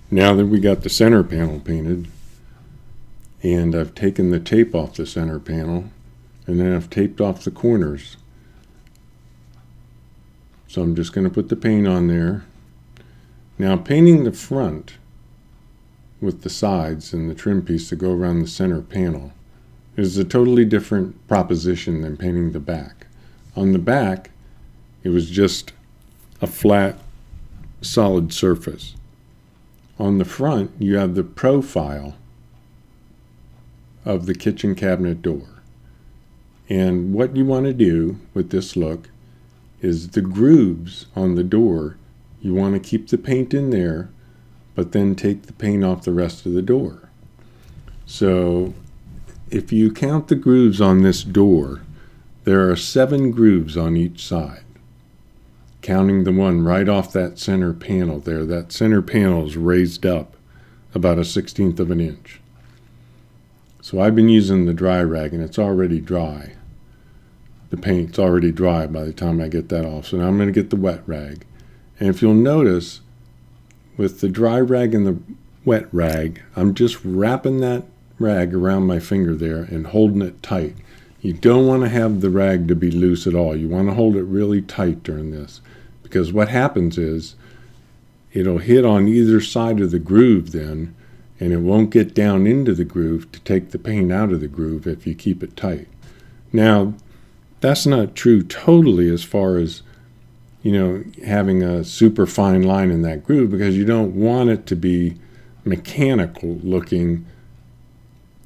Now that we got the center panel painted, and I've taken the tape off the center panel, and then I've taped off the corners. So I'm just going to put the paint on there. Now painting the front with the sides and the trim piece to go around the center panel is a totally different proposition than painting the back. On the back, it was just a flat, solid surface. On the front, you have the profile of the kitchen cabinet door. And what you want to do with this look is the grooves on the door, you want to keep the paint in there, but then take the paint off the rest of the door. So if you count the grooves on this door, there are 7 grooves on each side. Counting the one right off that center panel there, that center panel is raised up about 1/16 of an inch. So I've been using the dry rag, and it's already dry. The paint's already dry by the time I get that off. So now I'm going to get the wet rag. And if you'll notice, with the dry rag and the wet rag, I'm just wrapping that rag around my finger there and holding it tight. You don't want to have the rag to be loose at all. You want to hold it really tight during this, because what happens is it'll hit on either side of the groove then, and it won't get down into the groove to take the paint out of the groove if you keep it tight. Now, that's not true totally as far as, having a super fine line in that groove, because you don't want it to be mechanical looking,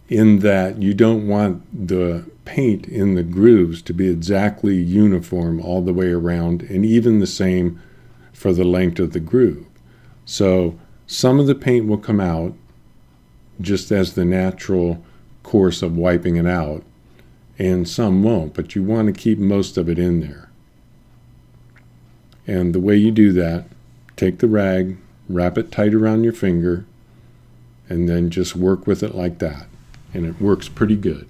in that you don't want the paint in the grooves to be exactly uniform all the way around, and even the same for the length of the groove. So some of the paint will come out just as the natural course of wiping it out, and some won't, but you want to keep most of it in there. And the way you do that, take the rag, wrap it tight around your finger, and then just work with it like that. And it works pretty good.